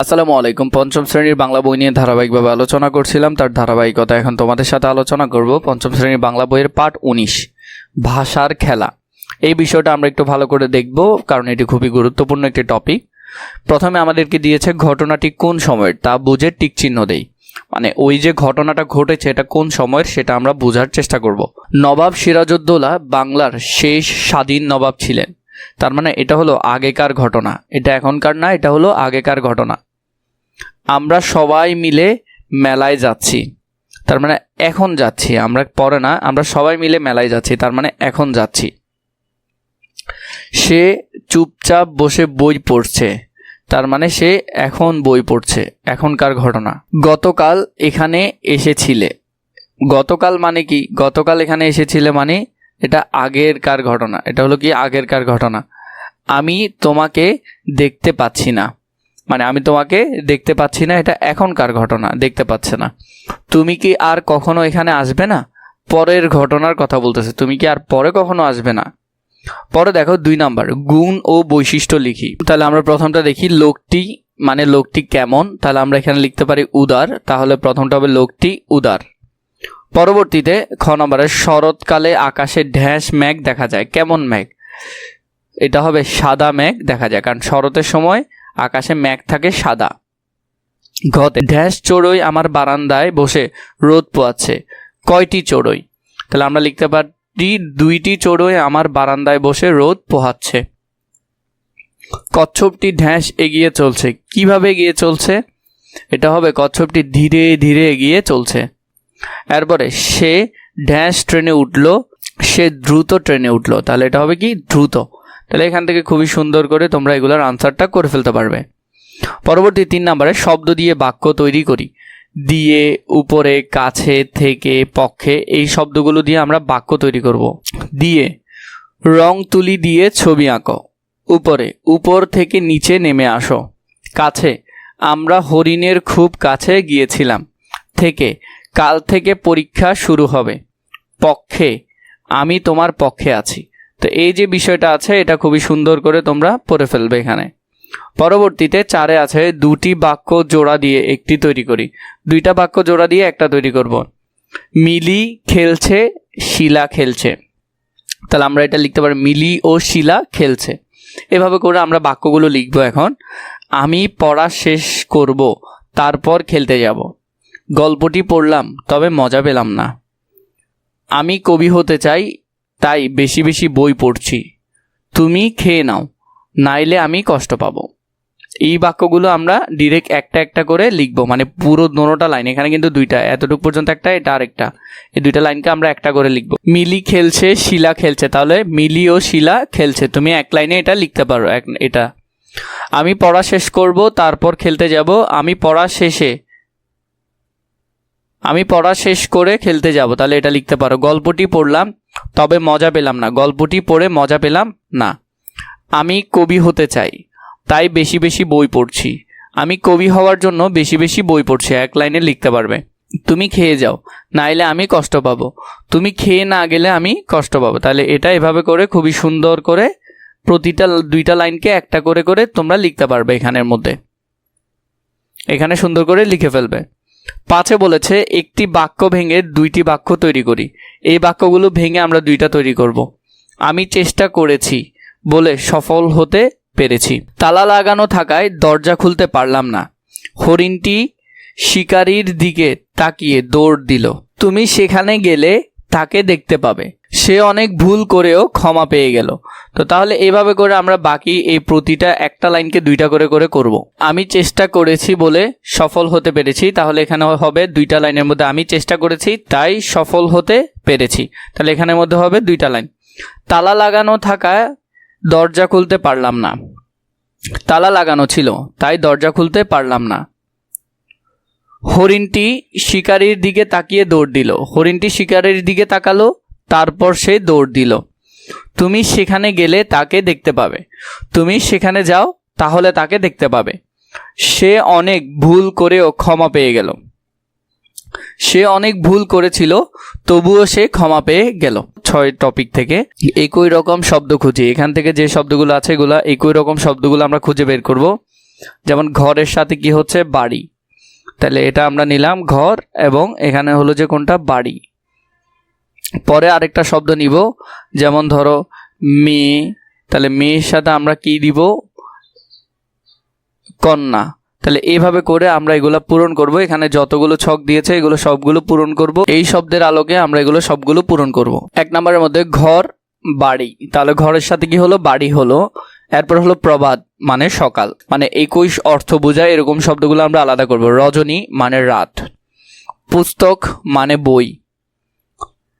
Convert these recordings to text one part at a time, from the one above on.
আসসালামু আলাইকুম। পঞ্চম শ্রেণীর বাংলা বই নিয়ে ধারাবাহিকভাবে আলোচনা করছিলাম, তার ধারাবাহিকতা এখন তোমাদের সাথে আলোচনা করব। পঞ্চম শ্রেণীর বাংলা বইয়ের পাঠ 19 ভাষার খেলা। এই বিষয়টা আমরা একটু ভালো করে দেখব, কারণ এটি খুবই গুরুত্বপূর্ণ একটি টপিক। প্রথমে আমাদেরকে দিয়েছে ঘটনাটি কোন সময়ের, তা বুঝে টিক চিহ্ন দেই। মানে ওই যে ঘটনাটা ঘটেছে এটা কোন সময়ের সেটা আমরা বোঝার চেষ্টা করব। নবাব সিরাজউদ্দৌলা বাংলার শেষ স্বাধীন নবাব ছিলেন। তার মানে এটা হলো আগেকার ঘটনা, এটা এখনকার না, এটা হলো আগেকার ঘটনা। আমরা সবাই মিলে মেলায় যাচ্ছি, তার মানে এখন যাচ্ছি, আমরা পরে না, আমরা সবাই মিলে মেলায় যাচ্ছি, তার মানে এখন যাচ্ছি। সে চুপচাপ বসে বই পড়ছে, তার মানে সে এখন বই পড়ছে, এখনকার ঘটনা। গতকাল এখানে এসেছিলে, গতকাল মানে কি, গতকাল এখানে এসেছিলে মানে এটা আগেরকার ঘটনা, এটা হলো কি আগেরকার ঘটনা। আমি তোমাকে দেখতে পাচ্ছি না, মানে আমি তোমাকে দেখতে পাচ্ছি না, এটা এখনকার ঘটনা, দেখতে পাচ্ছে না। তুমি কি আর কখনো এখানে আসবে না, পরের ঘটনার কথা বলতেছে, তুমি কি আর পরে কখনো আসবে না। পরে দেখো 2 নাম্বার, গুণ ও বৈশিষ্ট্য লিখি। তাহলে আমরা প্রথমটা দেখি, লোকটি মানে লোকটি কেমন, তাহলে আমরা এখানে লিখতে পারি উদার, তাহলে প্রথমটা হবে লোকটি উদার। পরবর্তীতে খ নম্বরে, শরৎকালে আকাশে ঢ্যাস মেঘ দেখা যায়, কেমন মেঘ, এটা হবে সাদা মেঘ দেখা যায়, কারণ শরতের সময় আকাশে মেঘ থাকে সাদা। ঘতে, ঢ্যাস চড়ুই আমার বারান্দায় বসে রোদ পোয়াচ্ছে, কয়টি চড়ুই, তাহলে আমরা লিখতে পারি 2টি চড়ুই আমার বারান্দায় বসে রোদ পোহাচ্ছে। কচ্ছপটি ঢ্যাস এগিয়ে চলছে, কিভাবে এগিয়ে চলছে, এটা হবে কচ্ছপটি ধীরে ধীরে এগিয়ে চলছে। এরপরে সে ঢ্যাস ট্রেনে উঠলো, সে দ্রুত ট্রেনে উঠলো, তাহলে এটা হবে কি দ্রুত। তাহলে এখান থেকে খুবই সুন্দর করে তোমরা এগুলোর আনসারটা করে ফেলতে পারবে। পরবর্তী 3 নম্বরে, শব্দ দিয়ে বাক্য তৈরি করি। দিয়ে, উপরে, কাছে, থেকে, পক্ষে, এই শব্দগুলো দিয়ে আমরা বাক্য তৈরি করব। দিয়ে, রং তুলি দিয়ে ছবি আঁকো। উপরে, উপর থেকে নিচে নেমে আসো। কাছে, আমরা হরিণের খুব কাছে গিয়েছিলাম। থেকে, কাল থেকে পরীক্ষা শুরু হবে। পক্ষে, আমি তোমার পক্ষে আছি। তো এই যে বিষয়টা আছে এটা খুবই সুন্দর করে তোমরা পড়ে ফেলবে এখানে। পরবর্তীতে 4 আছে, 2টি বাক্য জোড়া দিয়ে একটি তৈরি করি। 2টা বাক্য জোড়া দিয়ে একটা তৈরি করব। মিলি খেলছে, শিলা খেলছে, তাহলে আমরা এটা লিখতে পারি মিলি ও শিলা খেলছে। এভাবে করে আমরা বাক্যগুলো লিখবো। এখন, আমি পড়া শেষ করব, তারপর খেলতে যাব। গল্পটি পড়লাম, তবে মজা পেলাম না। আমি কবি হতে চাই, তাই বেশি বেশি বই পড়ছি। তুমি খেয়ে নাও, নাইলে আমি কষ্ট পাবো। এই বাক্যগুলো আমরা ডিরেক্ট একটা একটা করে লিখবো, মানে পুরো দোনোটা লাইন, এখানে কিন্তু 2টা, এতটুকু পর্যন্ত একটা, এটা আরেকটা, এই 2টা লাইনকে আমরা একটা করে লিখবো। মিলি খেলছে, শিলা খেলছে, তাহলে মিলি ও শিলা খেলছে, তুমি এক লাইনে এটা লিখতে পারো। এটা, আমি পড়া শেষ করব, তারপর খেলতে যাব। আমি পড়া শেষ করে খেলতে যাব, তাহলে এটা লিখতে পারো। গল্পটি পড়লাম, তবে মজা পেলাম না, গল্পটি পড়ে মজা পেলাম না। আমি কবি হতে চাই, তাই বেশি বেশি বই পড়ছি। আমি কবি হওয়ার জন্য বেশি বেশি বই পড়ছি, এক লাইনে লিখতে পারবে। তুমি খেয়ে যাও, নাইলে আমি কষ্ট পাবো। তুমি খেয়ে না গেলে আমি কষ্ট পাবো। তাহলে এটা এভাবে করে খুবই সুন্দর করে প্রতিটা 2টা লাইনকে একটা করে করে তোমরা লিখতে পারবে এখানের মধ্যে, এখানে সুন্দর করে লিখে ফেলবে। 5 বলেছে, একটি বাক্য ভেঙে 2টি বাক্য তৈরি করি। এই বাক্যগুলো ভেঙে আমরা 2টা তৈরি করব। আমি চেষ্টা করেছি বলে সফল হতে পেরেছি। তালা লাগানো থাকায় দরজা খুলতে পারলাম না। হরিণটি শিকারীর দিকে তাকিয়ে দৌড় দিল। তুমি সেখানে গেলে তাকে দেখতে পাবে। সে অনেক ভুল করেও ক্ষমা পেয়ে গেল। তো তাহলে এইভাবে করে আমরা বাকি এই প্রতিটা একটা লাইনকে 2টা করে করে করব। আমি চেষ্টা করেছি বলে সফল হতে পেরেছি, তাহলে এখানে হবে 2টা লাইনের মধ্যে আমি চেষ্টা করেছি তাই সফল হতে পেরেছি, তাহলে এখানের মধ্যে হবে 2টা লাইন। তালা লাগানো থাকায় দরজা খুলতে পারলাম না, তালা লাগানো ছিল তাই দরজা খুলতে পারলাম না। হরিণটি শিকারীর দিকে তাকিয়ে দৌড় দিল, হরিণটি শিকারীর দিকে তাকালো, তারপর সে দৌড় দিল। তুমি সেখানে গেলে তাকে দেখতে পাবে। তুমি সেখানে যাও, তাহলে তাকে দেখতে পাবে। সে অনেক ভুল করেও ক্ষমা পেয়ে গেল। সে অনেক ভুল করেছিল, তবুও সে ক্ষমা পেয়ে গেল। 6 টপিক থেকে একই রকম শব্দ খুঁজি, এখান থেকে যে শব্দগুলো আছে এগুলা একই রকম শব্দগুলো আমরা খুঁজে বের করব। যেমন ঘরের সাথে কি হচ্ছে, বাড়ি। তাহলে এটা আমরা নিলাম ঘর, এবং এখানে হলো যে কোনটা, বাড়ি। পরে আরেকটা শব্দ নিব, যেমন ধরো মেয়ে, তাহলে মেয়ের সাথে আমরা কি দিব, কন্যা। তাহলে এইভাবে করে আমরা এগুলো পূরণ করব। এখানে যতগুলো ছক দিয়েছে এগুলো সবগুলো পূরণ করব। এই শব্দের আলোকে আমরা এগুলো সবগুলো পূরণ করব। 1 নম্বরের মধ্যে ঘর, বাড়ি, তাহলে ঘরের সাথে কি হলো, বাড়ি হলো। এরপর হলো প্রভাত মানে সকাল, মানে 21 অর্থ বোঝায় এরকম শব্দগুলো আমরা আলাদা করব। রজনী মানে রাত, পুস্তক মানে বই,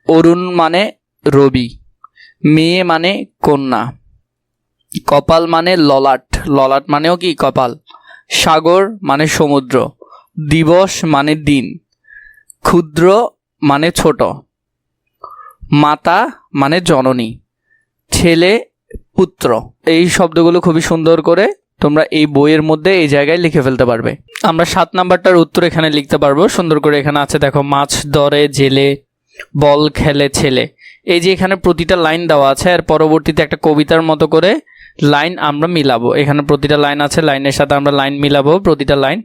অরুণ মানে রবি, মেয়ে মানে কন্যা, কপাল মানে ললাট, ললাট মানেও কি কপাল, সাগর মানে সমুদ্র, দিবস মানে দিন, ক্ষুদ্র মানে ছোট, মাতা মানে জননী, ছেলে পুত্র। এই শব্দগুলো খুবই সুন্দর করে তোমরা এই বইয়ের মধ্যে এই জায়গায় লিখে ফেলতে পারবে। আমরা 7 নাম্বারটার উত্তর এখানে লিখতে পারবো সুন্দর করে। এখানে আছে দেখো, মাছ ধরে জেলে, বল খেলে ছেলে। এই যে এখানে প্রতিটা লাইন দেওয়া আছে, আর পরবর্তীতে একটা কবিতার মতো করে লাইন আমরা মিলাবো। এখানে প্রতিটা লাইন আছে, লাইনের সাথে আমরা লাইন মিলাবো, প্রতিটা লাইন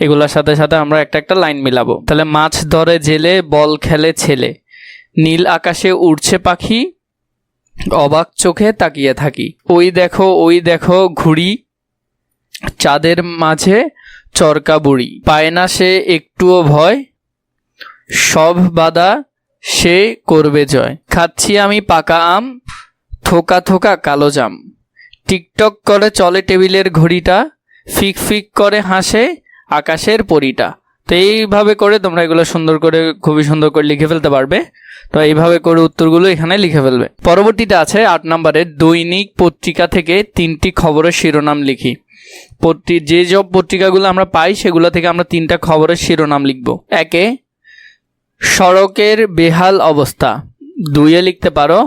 এগুলোর সাথে সাথে আমরা একটা একটা লাইন মিলাবো। তাহলে মাছ ধরে জেলে, বল খেলে ছেলে, নীল আকাশে উড়ছে পাখি, অবাক চোখে তাকিয়ে থাকি, ওই দেখো ঘুড়ি, চাঁদের মাঝে চরকা বুড়ি, পায় না সে একটুও ভয়, সব বাধা সে করবে জয়, খাচ্ছি আমি পাকা আম, থোকা থোকা কালো জাম, টিকটক করে চলে টেবিলের ঘড়িটা, ফিক ফিক করে হাসে আকাশের পরিটা। তো এইভাবে করে তোমরা এগুলো সুন্দর করে, খুবই সুন্দর করে লিখে ফেলতে পারবে। তো এইভাবে করে উত্তরগুলো এখানে লিখে ফেলবে। পরবর্তীটা আছে 8 নম্বরে, দৈনিক পত্রিকা থেকে 3টি খবরের শিরোনাম লিখি। যে সব পত্রিকাগুলো আমরা পাই সেগুলো থেকে আমরা 3টা খবরের শিরোনাম লিখব। 1, সড়কের বেহাল অবস্থা। 2 লিখতে পারো,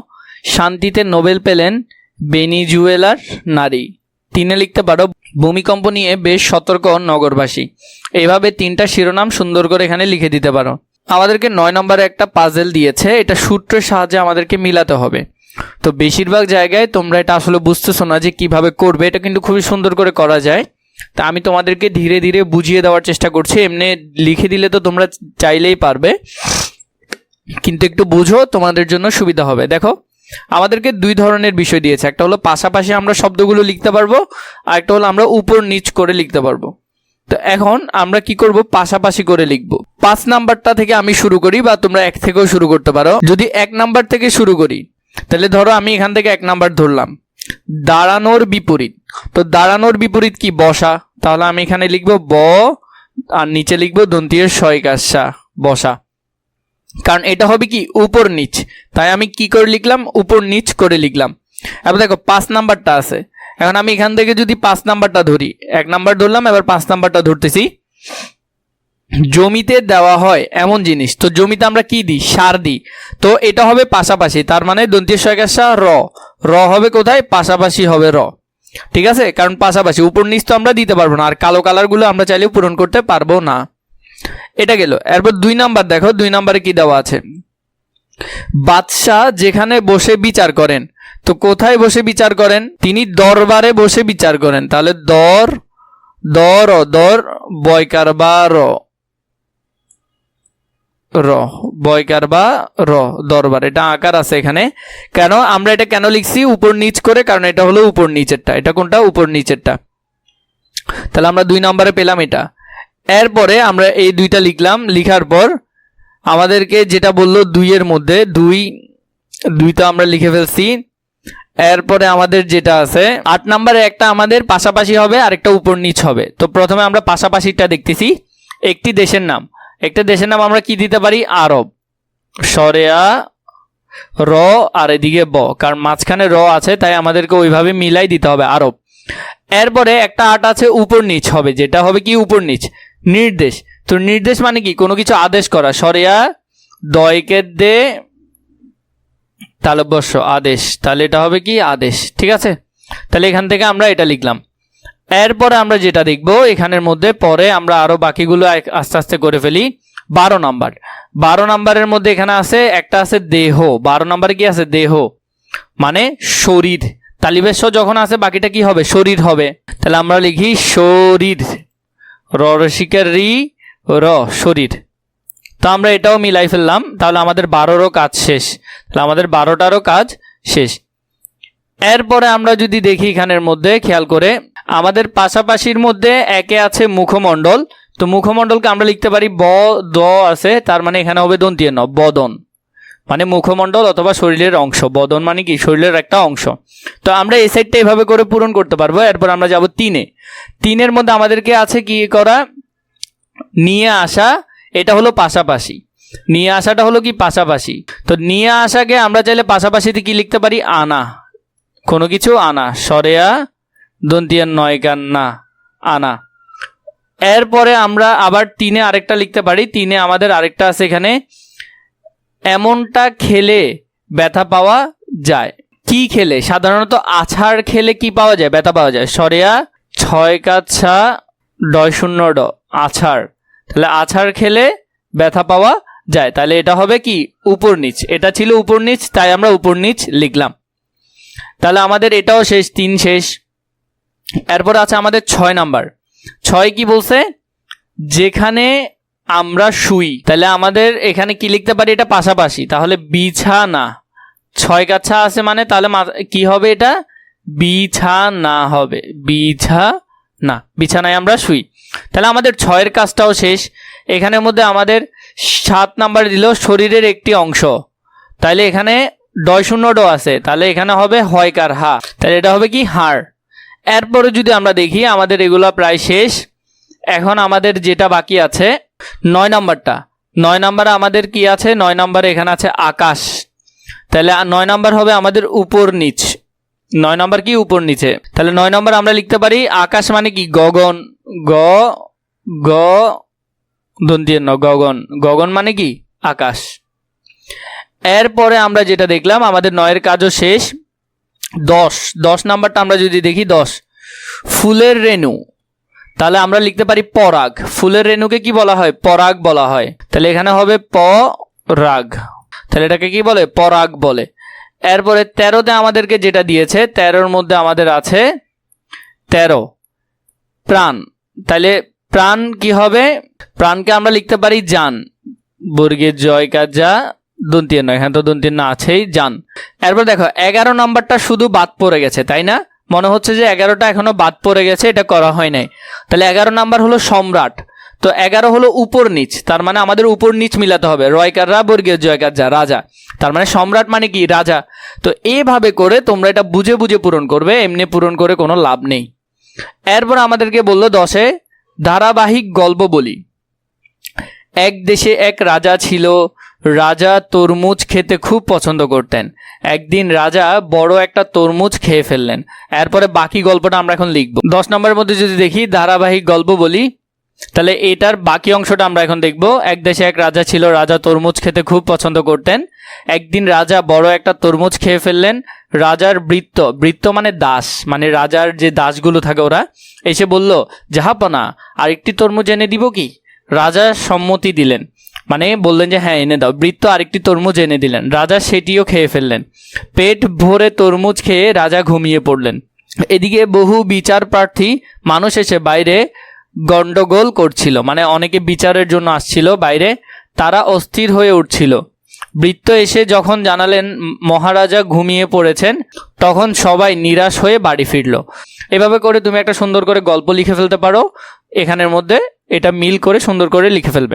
শান্তিতে নোবেল পেলেন ভেনিজুয়েলার নারী। 3 লিখতে পারো, ভূমিকম্প নিয়ে বেশ সতর্ক নগরবাসী। এইভাবে 3টা শিরোনাম সুন্দর করে এখানে লিখে দিতে পারো। আমাদেরকে 9 নম্বরে একটা পাজেল দিয়েছে, এটা সূত্রের সাহায্যে আমাদেরকে মিলাতে হবে। তো বেশিরভাগ জায়গায় তোমরা এটা আসলে বুঝতেছো না যে কিভাবে করবে। এটা কিন্তু খুবই সুন্দর করে করা যায়। তা আমি তোমাদেরকে ধীরে ধীরে বুঝিয়ে দেওয়ার চেষ্টা করছি। এমনি লিখে দিলে তো তোমরা চাইলেই পারবে, কিন্তু একটু বুঝো, তোমাদের জন্য সুবিধা হবে। দেখো, আমাদেরকে 2 ধরনের বিষয় দিয়েছে। একটা হলো পাশাপাশি আমরা শব্দগুলো লিখতে পারবো, আর একটা হলো আমরা উপর নিচ করে লিখতে পারবো। তো এখন আমরা কি করব, পাশাপাশি করে লিখব। 5 নাম্বারটা থেকে আমি শুরু করি, বা তোমরা 1 থেকেও শুরু করতে পারো। যদি 1 নাম্বার থেকে শুরু করি, তাহলে ধরো আমি এখান থেকে 1 নাম্বার ধরলাম, দাঁড়ানোর বিপরীত। তো দাঁড়ানোর বিপরীত কি, বসা। তাহলে আমি এখানে লিখব ব, আর নিচে লিখব দন্তীয় শয়কাশা, বসা। কারণ এটা হবে কি, উপর নিচ, তাই আমি কি করে লিখলাম, উপর নিচ করে লিখলাম। এবার দেখো 5 নাম্বারটা আছে। এখন আমি এখান থেকে যদি 5 নাম্বারটা ধরি, 1 নাম্বার ধরলাম, এবার 5 নাম্বারটা ধরতেছি। জমিতে দেওয়া হয় এমন জিনিস। তো জমিতে আমরা কি দিই, সার দিই। তো এটা হবে পাশাপাশি, তার মানে দন্তীয় শয়কাশা র, র হবে কোথায়, পাশাপাশি হবে র। ঠিক আছে, কারণ পাশাপাশি, উপর নিচ তো আমরা দিতে পারবো না, আর কালো কালারগুলো আমরা চাইলেও পূরণ করতে পারবো না। এটা গেল। এরপর 2 নাম্বার দেখো, 2 নাম্বারে কি দেওয়া আছে, বাদশাহ যেখানে বসে বিচার করেন। তো কোথায় বসে বিচার করেন, তিনি দরবারে বসে বিচার করেন। তাহলে দর, দর, দর, বয়কার বা র, র, বয়কার বা র, দরবার। এটা আকার আছে এখানে। কেন আমরা এটা কেন লিখছি উপর নিচ করে, কারণ এটা হলো উপর নিচেরটা। এটা কোনটা, উপর নিচেরটা। তাহলে আমরা 2 নম্বরে পেলাম এটা। এরপরে আমরা এই 2টা লিখলাম। লিখার পর আমাদেরকে যেটা বললো 2 এর মধ্যে, 2টা আমরা লিখে ফেলছি। এরপরে আমাদের যেটা আছে 8 নম্বরে, একটা আমাদের পাশাপাশি হবে আর একটা উপর নিচ হবে। তো প্রথমে আমরা পাশাপাশিটা দেখতেছি। একটি দেশের নাম, একটা দেশের নাম আমরা কি দিতে পারি, আরব, সরেয়া র, আর এদিকে ব, কারণ মাঝখানে র আছে, তাই আমাদেরকে ওইভাবে মিলাই দিতে হবে, আরব। এরপরে একটা 8 আছে, উপর নিচ হবে, যেটা হবে কি, উপর নিচ। নির্দেশ। তো নির্দেশ মানে কি, কোনো কিছু আদেশ করা। সরেয়া দয়কে দে তালব্যস্য, আদেশ। তাহলে এটা হবে কি, আদেশ। ঠিক আছে, তাহলে এখান থেকে আমরা এটা লিখলাম। এরপরে আমরা যেটা দেখবো এখানের মধ্যে, পরে আমরা আরো বাকিগুলো আস্তে আস্তে করে ফেলি। 12 নাম্বার, 12 নাম্বারের মধ্যে এখানে আছে একটা আছে দেহ। 12 নাম্বারে কি আছে, দেহ মানে শরীর। তালিবেশ যখন আছে বাকিটা কি হবে? শরীর হবে। তাহলে আমরা লিখি শরীর, রসিকের রি র, শরীর। তো আমরা এটাও মিলাই ফেললাম, তাহলে আমাদের 12রও কাজ শেষ। তাহলে আমাদের 12টারও কাজ শেষ। এরপরে আমরা যদি দেখি এখানের মধ্যে খেয়াল করে, আমাদের পাশাপাশির মধ্যে একে আছে মুখমণ্ডল। তো মুখমণ্ডলকে আমরা লিখতে পারি ব দ আছে, তার মানে এখানে হবে দন্তীয় ন, বদন, মানে মুখমণ্ডল অথবা শরীরের অংশ। বদন মানে কি? শরীরের একটা অংশ। তো আমরা এই সাইডটা এভাবে করে পূরণ করতে পারবো। এরপর আমরা যাব 3-এ। 3-এর মধ্যে আমাদেরকে আছে কি করা? নিয়ে আসা। এটা হলো পাশাপাশি, নিয়ে আসাটা হলো কি? পাশাপাশি। তো নিয়ে আসাকে আমরা চাইলে পাশাপাশিতে কি লিখতে পারি? আনা, কোনো কিছু আনা, সরেয়া দন্তিয়ান নয়কান না, আনা। এরপরে আমরা আবার 3-এ আরেকটা লিখতে পারি। 3-এ আমাদের আরেকটা আছে এখানে, এমনটা খেলে ব্যথা পাওয়া যায়। কি খেলে? সাধারণত আছাড় খেলে কি পাওয়া যায়? ব্যথা পাওয়া যায়। সরেয়া 6 ডয় 0 ড, আছাড়। তাহলে আছাড় খেলে ব্যথা পাওয়া যায়। তাহলে এটা হবে কি? উপর নিচ। এটা ছিল উপর নিচ, তাই আমরা উপর নিচ লিখলাম। তাহলে আমাদের এটাও শেষ, 3 শেষ। এরপর আছে আমাদের 6 নাম্বার। 6 কি বলছে? যেখানে আমরা শুই। তাহলে আমাদের এখানে কি লিখতে পারি? এটা পাশাপাশি, তাহলে বিছানা। 6 আছে মানে তাহলে কি হবে? এটা বিছানা হবে, বিছানা, বিছানায় আমরা শুই। তাহলে আমাদের 6-এর কাজটাও শেষ। এখানের মধ্যে আমাদের 7 নাম্বার দিল শরীরের একটি অংশ। তাহলে এখানে ডয় 0 ড আছে, তাহলে এখানে হবে হয়কার হা, তাহলে এটা হবে কি? হাড়। এরপরে যদি আমরা দেখি আমাদের এগুলো প্রায় শেষ। এখন আমাদের যেটা বাকি আছে 9 নাম্বারটা। 9 নাম্বারে আমাদের কি আছে? 9 নাম্বারে এখানে আছে আকাশ। তাহলে 9 নাম্বার হবে আমাদের উপর নিচ। 9 নাম্বার কি? উপর নিচে। তাহলে 9 নাম্বার আমরা লিখতে পারি আকাশ মানে কি? গগন, গ গ দন্তীয় ন, গগন। গগন মানে কি? আকাশ। এরপরে আমরা যেটা দেখলাম আমাদের 9-এর কাজও শেষ। 10 নাম্বারটা আমরা যদি দেখি, 10 ফুলের রেণু। তাহলে আমরা লিখতে পারি পরাগ। ফুলের রেণুকে কি বলা হয়? পরাগ বলা হয়। তাহলে এখানে হবে পরাগ, তাহলে এটাকে কি বলে? পরাগ বলে। এরপরে 13-তে আমাদেরকে যেটা দিয়েছে, 13-র মধ্যে আমাদের আছে 13 প্রাণ। তাহলে প্রাণ কি হবে? প্রাণকে আমরা লিখতে পারি জান, বর্গের জয় কাজ যা, দন্তীয় নয়, এখানে তো দন্তীয় না আছেই, জান। এরপর দেখো 11 নাম্বারটা শুধু বাদ পড়ে গেছে, তাই না? মনে হচ্ছে যে 11টা এখনো বাদ পড়ে গেছে, এটা করা হয় নাই। তাহলে 11 নাম্বার হলো সম্রাট। তো 11 হলো উপর নিচ, তার মানে আমাদের উপর নিচ মিলাতে হবে। রয়কার রা, বর্গীয় জয়কার যা, রাজা। তার মানে সম্রাট মানে কি? রাজা। তো এইভাবে করে তোমরা এটা বুঝে বুঝে পূরণ করবে, এমনি পূরণ করে কোনো লাভ নেই। এরপর আমাদেরকে বললো 10-এ ধারাবাহিক গল্প বলি। এক দেশে এক রাজা ছিল। রাজা তরমুজ খেতে খুব পছন্দ করতেন। একদিন রাজা বড় একটা তরমুজ খেয়ে ফেললেন। এরপরে বাকি গল্পটা আমরা এখন লিখব। 10 নম্বরের মধ্যে যদি দেখি ধারাবাহিক গল্প বলি, তাহলে এটার বাকি অংশটা আমরা এখন দেখব। এক দেশে এক রাজা ছিল। রাজা তরমুজ খেতে খুব পছন্দ করতেন। একদিন রাজা বড় একটা তরমুজ খেয়ে ফেললেন। রাজার ভৃত্য, ভৃত্য মানে দাস, মানে রাজার যে দাসগুলো থাকে ওরা এসে বলল, জাহাপনা আর একটি তরমুজ এনে দিব কি? রাজা সম্মতি দিলেন, মানে বললেন যে হ্যাঁ এনে দাও। ভৃত্য আরেকটি তরমুজ এনে দিলেন। রাজা সেটিও খেয়ে ফেললেন। পেট ভরে তরমুজ খেয়ে রাজা ঘুমিয়ে পড়লেন। এদিকে বহু বিচার প্রার্থী মানুষ এসে বাইরে গন্ডগোল করছিল, মানে অনেকে বিচারের জন্য আসছিল বাইরে, তারা অস্থির হয়ে উঠছিল। ভৃত্য এসে যখন জানালেন মহারাজা ঘুমিয়ে পড়েছেন, তখন সবাই নিরাশ হয়ে বাড়ি ফিরল। এভাবে করে তুমি একটা সুন্দর করে গল্প লিখে ফেলতে পারো। এখানের মধ্যে এটা মিল করে সুন্দর করে লিখে ফেলবে।